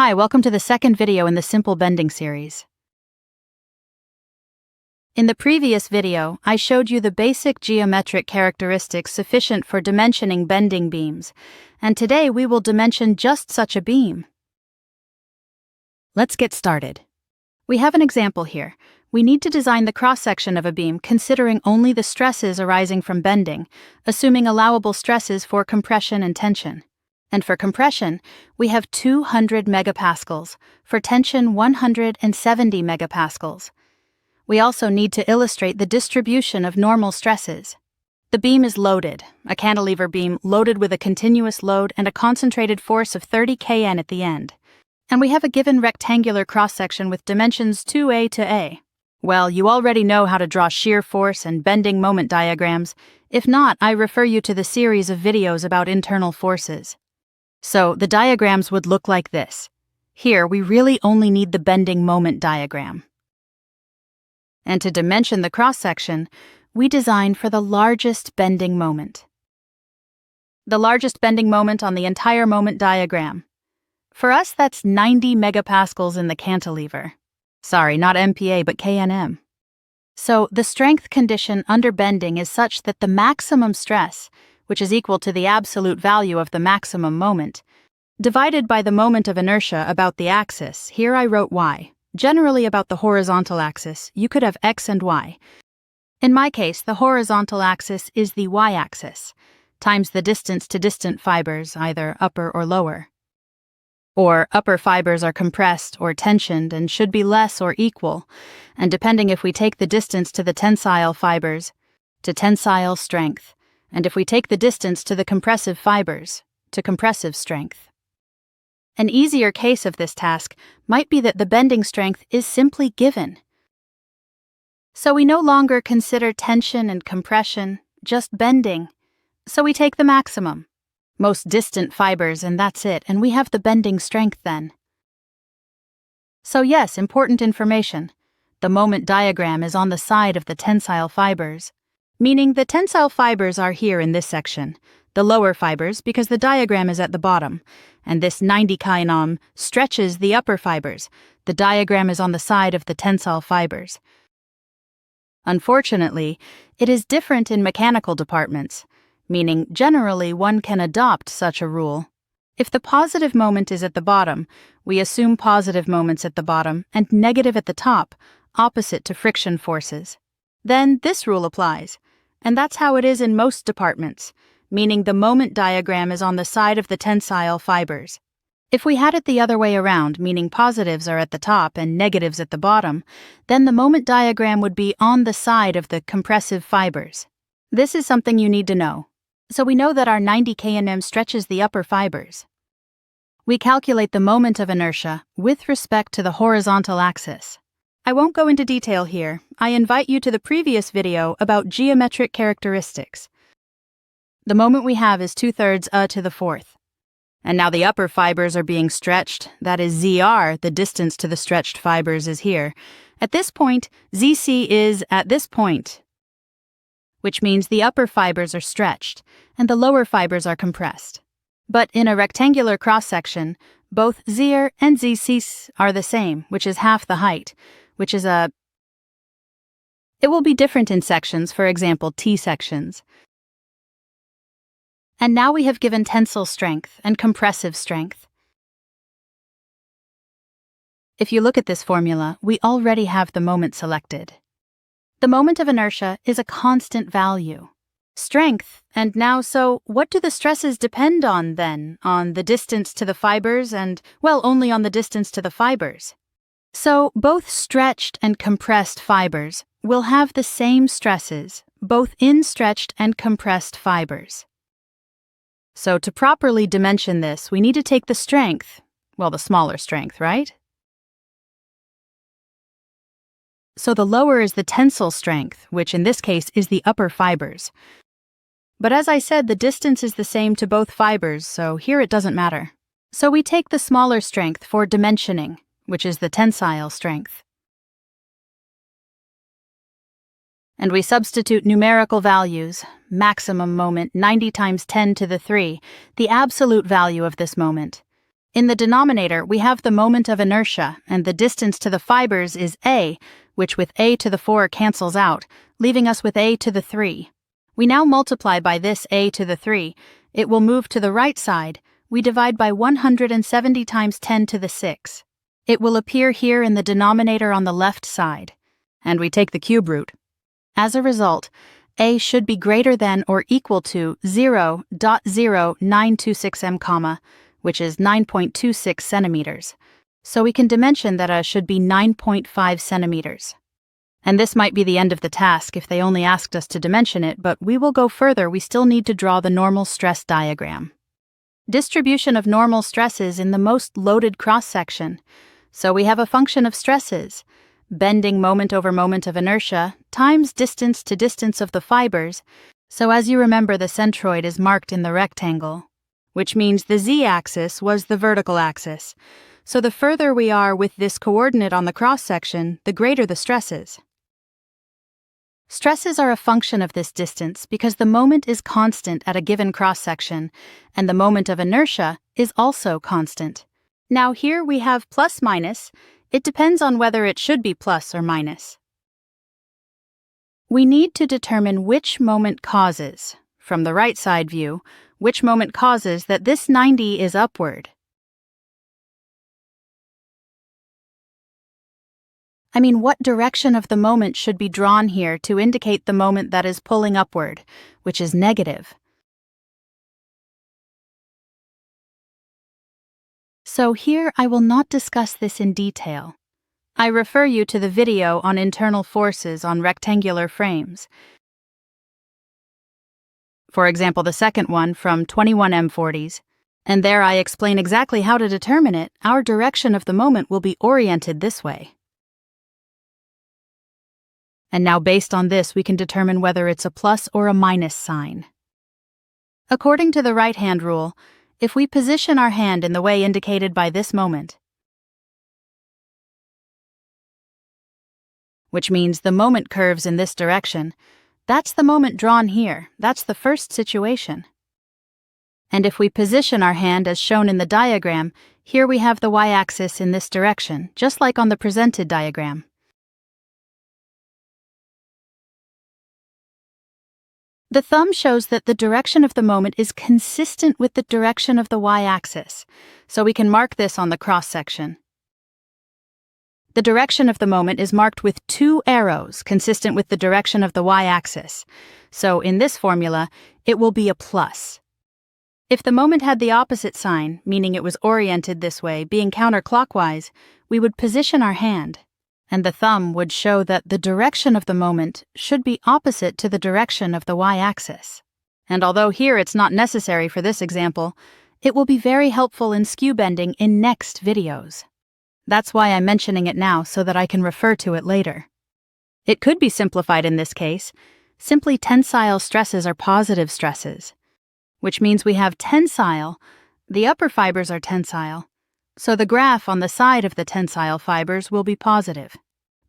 Hi, welcome to the second video in the Simple Bending series. In the previous video, I showed you the basic geometric characteristics sufficient for dimensioning bending beams, and today we will dimension just such a beam. Let's get started. We have an example here. We need to design the cross-section of a beam considering only the stresses arising from bending, assuming allowable stresses for compression and tension. And for compression, we have 200 megapascals, for tension 170 megapascals. We also need to illustrate the distribution of normal stresses. The beam is loaded, a cantilever beam loaded with a continuous load and a concentrated force of 30 kN at the end. And we have a given rectangular cross-section with dimensions 2a to a. Well, you already know how to draw shear force and bending moment diagrams. If not, I refer you to the series of videos about internal forces. So the diagrams would look like this. Here, we really only need the bending moment diagram. And to dimension the cross-section, we design for the largest bending moment. The largest bending moment on the entire moment diagram. For us, that's 90 megapascals in the cantilever. Sorry, not MPa, but KNM. So the strength condition under bending is such that the maximum stress, which is equal to the absolute value of the maximum moment, divided by the moment of inertia about the axis. Here I wrote y. Generally about the horizontal axis, you could have x and y. In my case, the horizontal axis is the y-axis, times the distance to distant fibers, either upper or lower. Or upper fibers are compressed or tensioned and should be less or equal, and depending if we take the distance to the tensile fibers, to tensile strength, and if we take the distance to the compressive fibers, to compressive strength. An easier case of this task might be that the bending strength is simply given. So we no longer consider tension and compression, just bending. So we take the maximum, most distant fibers, and that's it, and we have the bending strength then. So yes, important information. The moment diagram is on the side of the tensile fibers, meaning the tensile fibers are here in this section, the lower fibers because the diagram is at the bottom, and this 90 kN stretches the upper fibers. The diagram is on the side of the tensile fibers. Unfortunately, it is different in mechanical departments, meaning generally one can adopt such a rule. If the positive moment is at the bottom, we assume positive moments at the bottom and negative at the top, opposite to friction forces. Then this rule applies. And that's how it is in most departments, meaning the moment diagram is on the side of the tensile fibers. If we had it the other way around, meaning positives are at the top and negatives at the bottom, then the moment diagram would be on the side of the compressive fibers. This is something you need to know. So we know that our 90 kN stretches the upper fibers. We calculate the moment of inertia with respect to the horizontal axis. I won't go into detail here. I invite you to the previous video about geometric characteristics. The moment we have is 2/3 a to the 4th. And now the upper fibers are being stretched. That is ZR, the distance to the stretched fibers is here. At this point, ZC is at this point, which means the upper fibers are stretched and the lower fibers are compressed. But in a rectangular cross-section, both ZR and ZC are the same, which is half the height, which is It will be different in sections, for example, T-sections. And now we have given tensile strength and compressive strength. If you look at this formula, we already have the moment selected. The moment of inertia is a constant value. Strength, and now so what do the stresses depend on then? On the distance to the fibers and, well, only on the distance to the fibers. So both stretched and compressed fibers will have the same stresses, both in stretched and compressed fibers. So to properly dimension this, we need to take the strength, well, the smaller strength, right? So the lower is the tensile strength, which in this case is the upper fibers. But as I said, the distance is the same to both fibers, so here it doesn't matter. So we take the smaller strength for dimensioning, which is the tensile strength. And we substitute numerical values, maximum moment 90 times 10 to the 3, the absolute value of this moment, In the denominator, we have the moment of inertia, and the distance to the fibers is a, which with a to the 4 cancels out, leaving us with a to the 3. We now multiply by this a to the 3. It will move to the right side. We divide by 170 times 10 to the 6. It will appear here in the denominator on the left side. And we take the cube root. As a result, a should be greater than or equal to 0.0926 m, which is 9.26 centimeters. So we can dimension that a should be 9.5 centimeters. And this might be the end of the task if they only asked us to dimension it, but we will go further. We still need to draw the normal stress diagram. Distribution of normal stresses in the most loaded cross-section. So we have a function of stresses, bending moment over moment of inertia, times distance to distance of the fibers. So as you remember, the centroid is marked in the rectangle, which means the z-axis was the vertical axis. So the further we are with this coordinate on the cross-section, the greater the stresses. Stresses are a function of this distance because the moment is constant at a given cross-section, and the moment of inertia is also constant. Now here we have plus minus. It depends on whether it should be plus or minus. We need to determine which moment causes, from the right side view, which moment causes that this 90 is upward. What direction of the moment should be drawn here to indicate the moment that is pulling upward, which is negative. So here I will not discuss this in detail. I refer you to the video on internal forces on rectangular frames. For example, the second one from 21M40s. And there I explain exactly how to determine it. Our direction of the moment will be oriented this way. And now based on this, we can determine whether it's a plus or a minus sign. According to the right-hand rule, if we position our hand in the way indicated by this moment, which means the moment curves in this direction, that's the moment drawn here. That's the first situation. And if we position our hand as shown in the diagram, here we have the y-axis in this direction, just like on the presented diagram. The thumb shows that the direction of the moment is consistent with the direction of the y-axis, so we can mark this on the cross-section. The direction of the moment is marked with 2 arrows consistent with the direction of the y-axis, so in this formula, it will be a plus. If the moment had the opposite sign, meaning it was oriented this way, being counterclockwise, we would position our hand, and the thumb would show that the direction of the moment should be opposite to the direction of the y-axis. And although here it's not necessary for this example, it will be very helpful in skew bending in next videos. That's why I'm mentioning it now so that I can refer to it later. It could be simplified in this case. Simply tensile stresses are positive stresses, which means we have tensile, the upper fibers are tensile, so the graph on the side of the tensile fibers will be positive.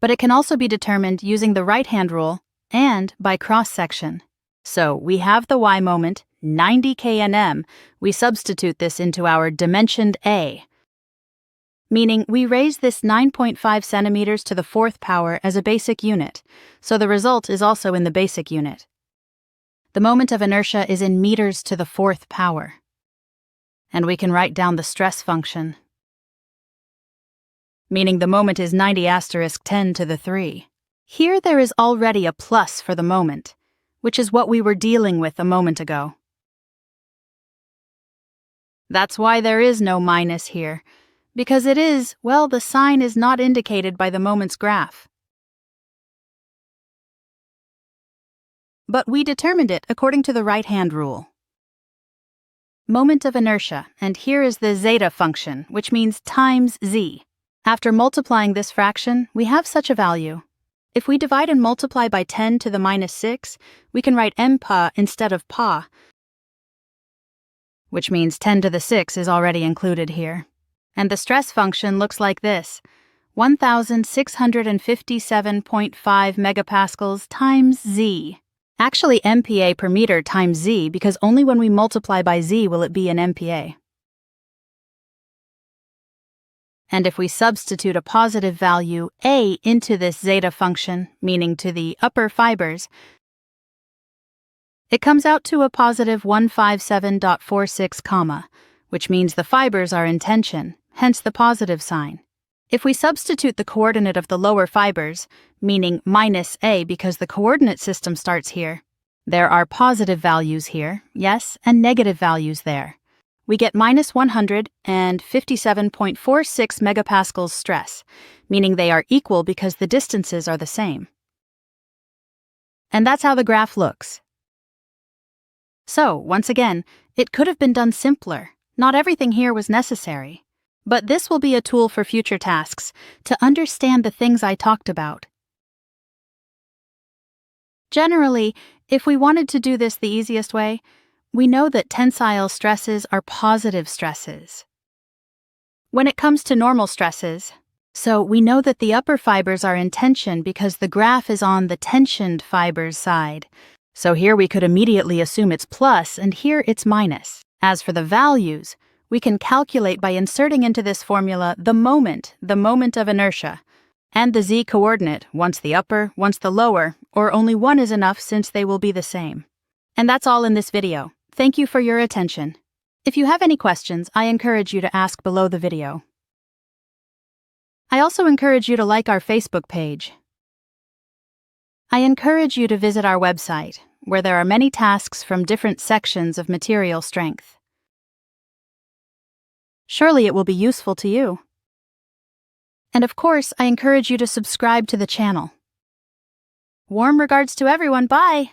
But it can also be determined using the right-hand rule and by cross-section. So we have the y moment, 90 kNm, we substitute this into our dimensioned A, meaning we raise this 9.5 centimeters to the 4th power as a basic unit, so the result is also in the basic unit. The moment of inertia is in meters to the 4th power. And we can write down the stress function, meaning the moment is 90 asterisk 10 to the 3. Here there is already a plus for the moment, which is what we were dealing with a moment ago. That's why there is no minus here, because it is, well, the sign is not indicated by the moment's graph. But we determined it according to the right-hand rule. Moment of inertia, and here is the zeta function, which means times z. After multiplying this fraction, we have such a value. If we divide and multiply by 10 to the minus 6, we can write mpa instead of pa, which means 10 to the 6 is already included here. And the stress function looks like this, 1,657.5 megapascals times z. Actually MPa per meter times z, because only when we multiply by z will it be an MPa. And if we substitute a positive value A into this zeta function, meaning to the upper fibers, it comes out to a positive 157.46 comma, which means the fibers are in tension, hence the positive sign. If we substitute the coordinate of the lower fibers, meaning minus A because the coordinate system starts here, there are positive values here, yes, and negative values there. We get minus 157.46 megapascals stress, meaning they are equal because the distances are the same. And that's how the graph looks. So, once again, it could have been done simpler. Not everything here was necessary. But this will be a tool for future tasks to understand the things I talked about. Generally, if we wanted to do this the easiest way, we know that tensile stresses are positive stresses. When it comes to normal stresses, so we know that the upper fibers are in tension because the graph is on the tensioned fibers side. So here we could immediately assume it's plus and here it's minus. As for the values, we can calculate by inserting into this formula the moment of inertia, and the z-coordinate, once the upper, once the lower, or only one is enough since they will be the same. And that's all in this video. Thank you for your attention. If you have any questions, I encourage you to ask below the video. I also encourage you to like our Facebook page. I encourage you to visit our website, where there are many tasks from different sections of material strength. Surely it will be useful to you. And of course, I encourage you to subscribe to the channel. Warm regards to everyone, bye!